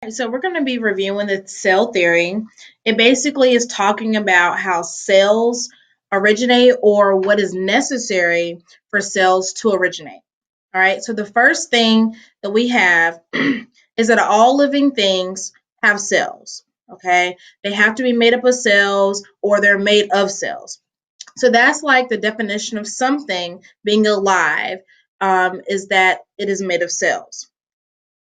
So we're going to be reviewing the cell theory. It basically is talking about how cells originate or what is necessary for cells to originate. All right. So the first thing that we have is that all living things have cells. Okay. They have to be made up of cells or they're made of cells. So that's like the definition of something being alive, is that it is made of cells.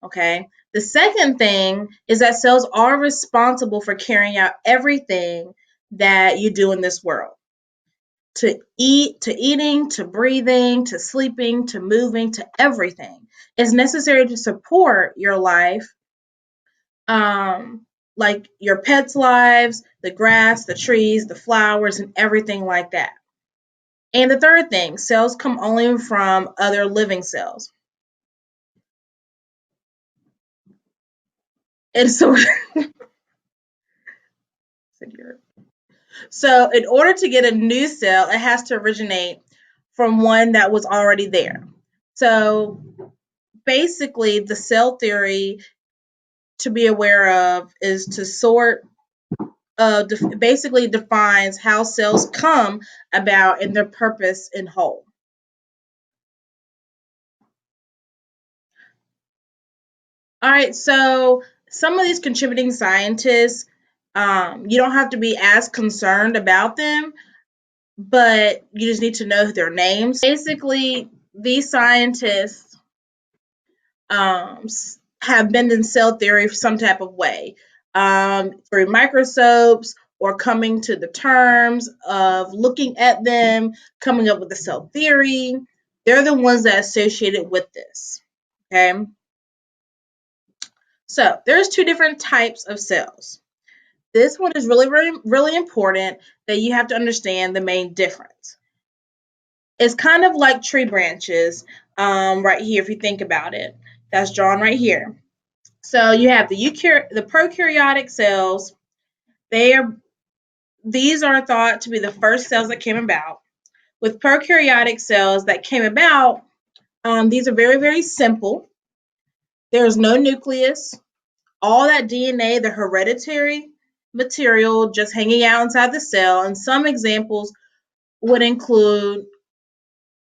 Okay. The second thing is that cells are responsible for carrying out everything that you do in this world. To eat, to eating, to breathing, to sleeping, to moving, to everything is necessary to support your life, like your pets' lives, the grass, the trees, the flowers, and everything like that. And the third thing, cells come only from other living cells. And so, so in order to get a new cell, it has to originate from one that was already there. So basically, the cell theory to be aware of is to sort basically defines how cells come about and their purpose in whole. All right, so some of these contributing scientists, you don't have to be as concerned about them, but you just need to know their names. Basically, these scientists um, have been in cell theory some type of way, through microscopes or coming to the terms of looking at them, coming up with the cell theory. They're the ones that are associated with this. Okay. So there's two different types of cells. This one is really, really, really important that you have to understand the main difference. It's kind of like tree branches, right here, if you think about it. That's drawn right here. So you have the prokaryotic cells. These are thought to be the first cells that came about. With prokaryotic cells that came about, these are very, very simple. There's no nucleus. All that DNA, the hereditary material, just hanging out inside the cell. And some examples would include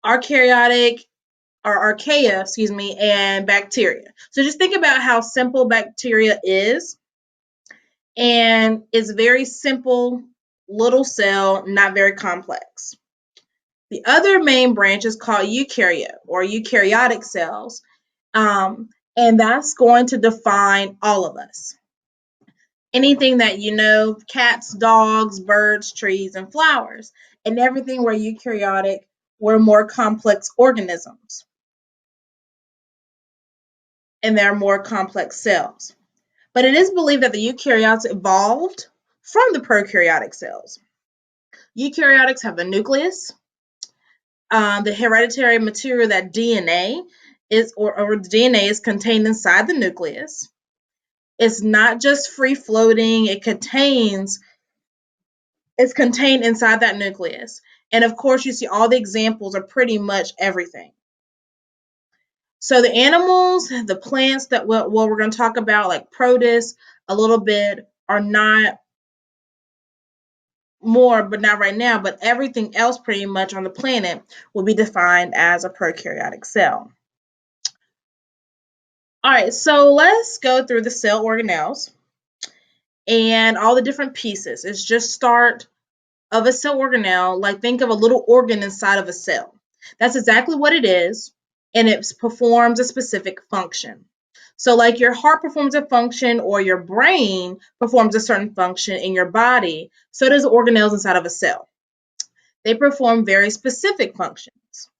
archaea, and bacteria. So just think about how simple bacteria is, and it's very simple little cell, not very complex. The other main branch is called eukaryote or eukaryotic cells, and that's going to define all of us. Anything that you know, cats, dogs, birds, trees, and flowers, and everything were eukaryotic, were more complex organisms, and they're more complex cells. But it is believed that the eukaryotes evolved from the prokaryotic cells. Eukaryotics have the nucleus, the hereditary material, that DNA is, or DNA is contained inside the nucleus. It's not just free floating, it's contained inside that nucleus. And of course, you see all the examples are pretty much everything. So the animals, the plants that we're going to talk about, like protists, a little bit, are not more, but not right now, but everything else pretty much on the planet will be defined as a prokaryotic cell. All right, so let's go through the cell organelles and all the different pieces. It's just start of a cell organelle, like think of a little organ inside of a cell. That's exactly what it is, and it performs a specific function. So like your heart performs a function or your brain performs a certain function in your body, so does organelles inside of a cell. They perform very specific functions.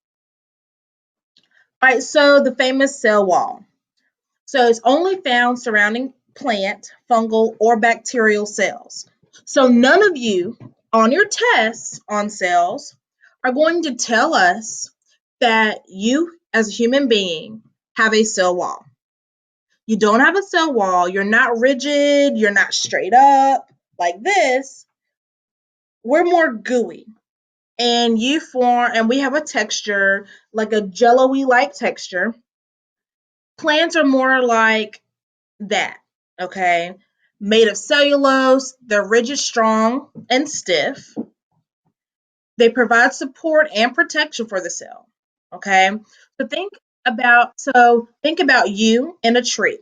All right, so the famous cell wall. So it's only found surrounding plant, fungal, or bacterial cells. So none of you on your tests on cells are going to tell us that you, as a human being, have a cell wall. You don't have a cell wall. You're not rigid. You're not straight up like this. We're more gooey. And we have a texture, like a jello-y like texture. Plants are more like that. okay? Made of cellulose, they're rigid, strong, and stiff. They provide support and protection for the cell, okay? Think about you in a tree.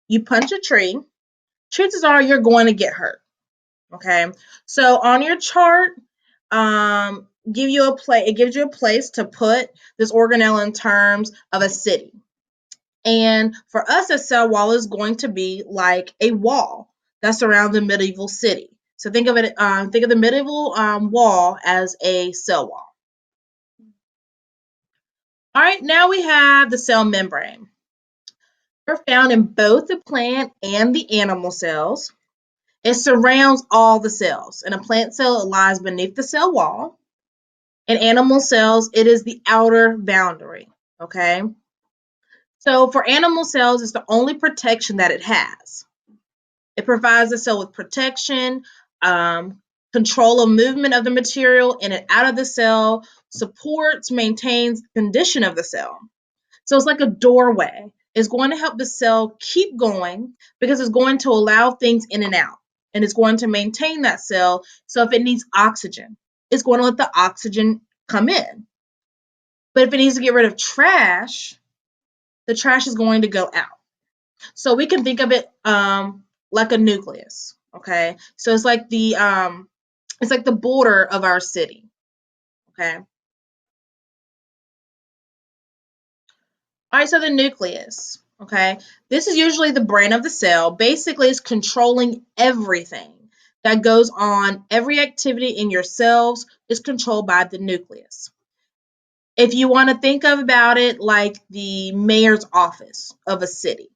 You punch a tree, chances are you're going to get hurt, okay? So on your chart, it gives you a place to put this organelle in terms of a city. And for us, a cell wall is going to be like a wall that's around the medieval city. So think of the medieval wall as a cell wall. All right, now we have the cell membrane. They're found in both the plant and the animal cells. It surrounds all the cells. In a plant cell, it lies beneath the cell wall. In animal cells, it is the outer boundary. Okay. So for animal cells, it's the only protection that it has. It provides the cell with protection, control of movement of the material in and out of the cell, supports, maintains the condition of the cell. So it's like a doorway. It's going to help the cell keep going because it's going to allow things in and out. And it's going to maintain that cell. So if it needs oxygen, it's going to let the oxygen come in. But if it needs to get rid of trash, the trash is going to go out. So we can think of it like a nucleus. Okay. So it's like the border of our city. Okay. All right, so the nucleus, okay? This is usually the brain of the cell. Basically, it's controlling everything that goes on. Every activity in your cells is controlled by the nucleus. If you want to think about it like the mayor's office of a city,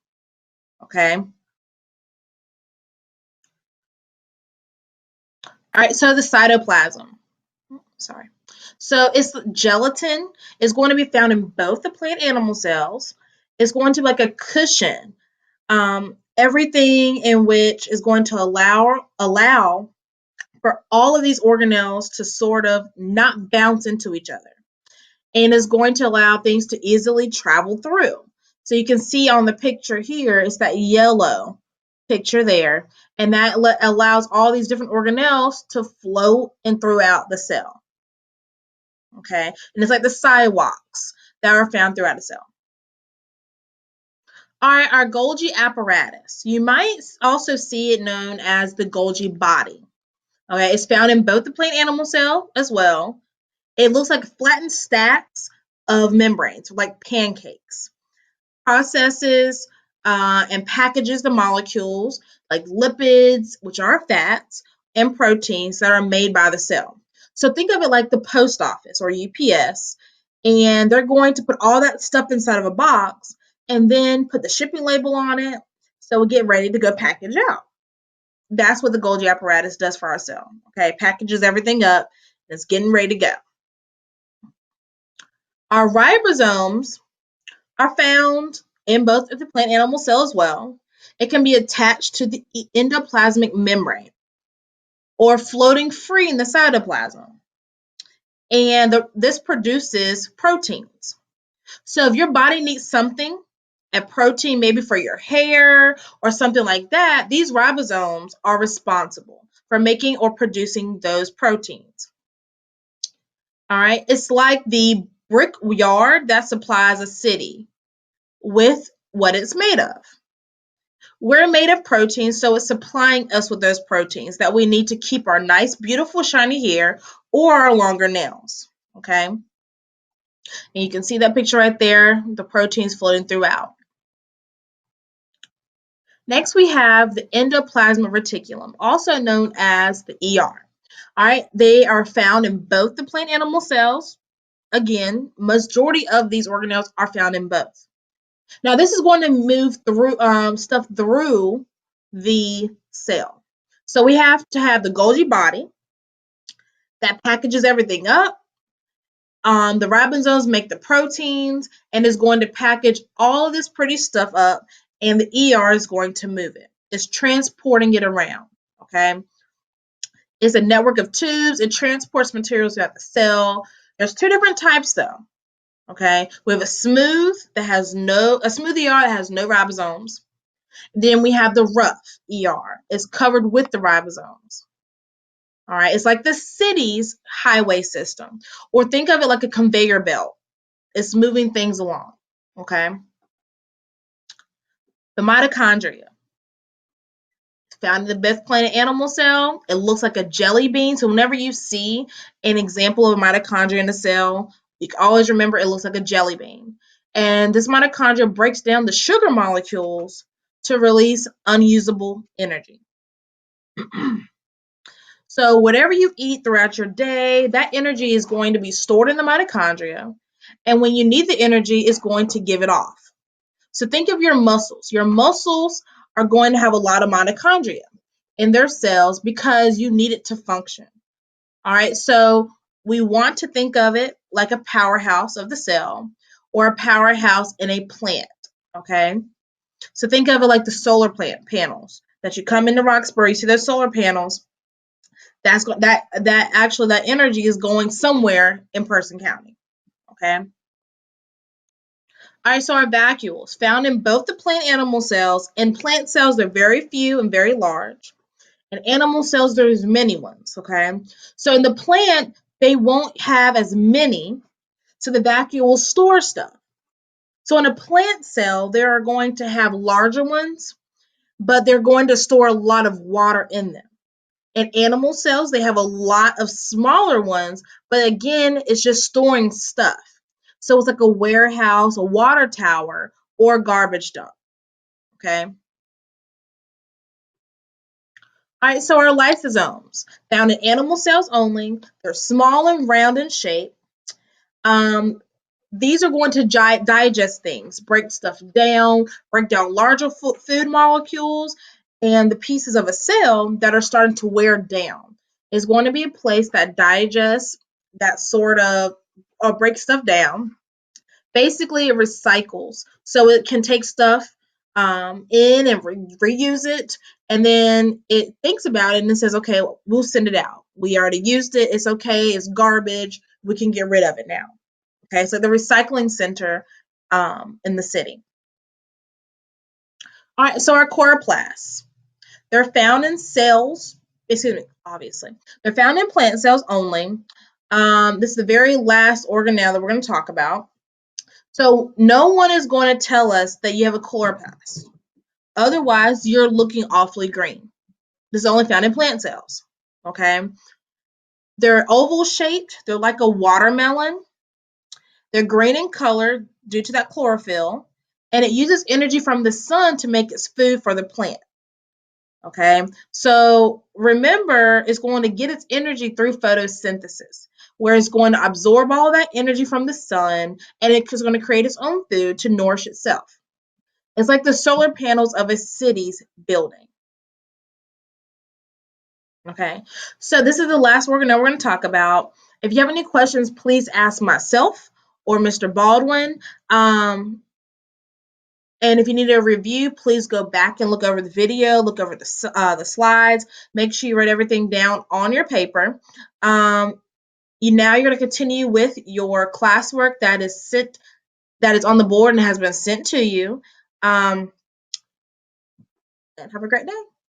okay? All right, so the cytoplasm. Sorry. So it's gelatin is going to be found in both the plant animal cells. It's going to be like a cushion, everything in which is going to allow for all of these organelles to sort of not bounce into each other, and is going to allow things to easily travel through. So you can see on the picture here, it's that yellow picture there, and that allows all these different organelles to float and throughout the cell. Okay, and it's like the sidewalks that are found throughout the cell. All right, our Golgi apparatus. You might also see it known as the Golgi body. Okay, it's found in both the plant animal cell as well. It looks like flattened stacks of membranes, like pancakes. Processes and packages the molecules like lipids, which are fats, and proteins that are made by the cell. So think of it like the post office or UPS, and they're going to put all that stuff inside of a box and then put the shipping label on it so we get ready to go package out. That's what the Golgi apparatus does for our cell. Okay, packages everything up and it's getting ready to go. Our ribosomes are found in both of the plant animal cell as well. It can be attached to the endoplasmic membrane or floating free in the cytoplasm. And this produces proteins. So if your body needs something, a protein maybe for your hair or something like that, these ribosomes are responsible for making or producing those proteins. All right, it's like the brick yard that supplies a city with what it's made of. We're made of proteins, so it's supplying us with those proteins that we need to keep our nice, beautiful, shiny hair or our longer nails. Okay, and you can see that picture right there, the proteins floating throughout. Next, we have the endoplasmic reticulum, also known as the ER. All right, they are found in both the plant animal cells. Again, majority of these organelles are found in both. Now, this is going to move through stuff through the cell. So we have to have the Golgi body that packages everything up. The ribosomes make the proteins and is going to package all of this pretty stuff up, and the ER is going to move it. It's transporting it around, okay? It's a network of tubes. It transports materials throughout the cell. There's two different types, though, okay? We have a smooth ER that has no ribosomes, Then we have the rough ER. It's covered with the ribosomes. All right, it's like the city's highway system, or think of it like a conveyor belt. It's moving things along. Okay. The mitochondria, found in the best planet animal cell. It looks like a jelly bean. So whenever you see an example of a mitochondria in a cell, you can always remember it looks like a jelly bean. And this mitochondria breaks down the sugar molecules to release unusable energy. So whatever you eat throughout your day, that energy is going to be stored in the mitochondria. And when you need the energy, it's going to give it off. So think of your muscles. Your muscles are going to have a lot of mitochondria in their cells because you need it to function. All right, so we want to think of it like a powerhouse of the cell or a powerhouse in a plant. Okay, so think of it like the solar plant panels that you come into Roxbury, you see those solar panels. That energy is going somewhere in Person County. Okay. All right, so our vacuoles found in both the plant animal cells. In plant cells, they're very few and very large. In animal cells, there's many ones, okay? So in the plant, they won't have as many, so the vacuoles store stuff. So in a plant cell, they are going to have larger ones, but they're going to store a lot of water in them. In animal cells, they have a lot of smaller ones, but again, it's just storing stuff. So it's like a warehouse, a water tower, or a garbage dump, okay? All right, so our lysosomes, found in animal cells only, they're small and round in shape. These are going to digest things, break stuff down, break down larger food molecules, and the pieces of a cell that are starting to wear down. Is going to be a place that digests, that sort of breaks stuff down. Basically, it recycles, so it can take stuff in and reuse it, and then it thinks about it and it says, okay, we'll send it out. We already used it. It's okay. It's garbage. We can get rid of it now. Okay, so the recycling center in the city. All right, so our chloroplasts, they're found in cells. Excuse me, obviously, they're found in plant cells only. This is the very last organelle that we're going to talk about. So no one is going to tell us that you have a chloroplast. Otherwise, you're looking awfully green. This is only found in plant cells. Okay, they're oval shaped. They're like a watermelon. They're green in color due to that chlorophyll, and it uses energy from the sun to make its food for the plant. Okay, so remember, it's going to get its energy through photosynthesis, where it's going to absorb all that energy from the sun, and it's going to create its own food to nourish itself. It's like the solar panels of a city's building. Okay, so this is the last organelle we're going to talk about. If you have any questions, please ask myself or Mr. Baldwin. And if you need a review, please go back and look over the video, look over the slides. Make sure you write everything down on your paper. You're going to continue with your classwork that is on the board and has been sent to you. And have a great day.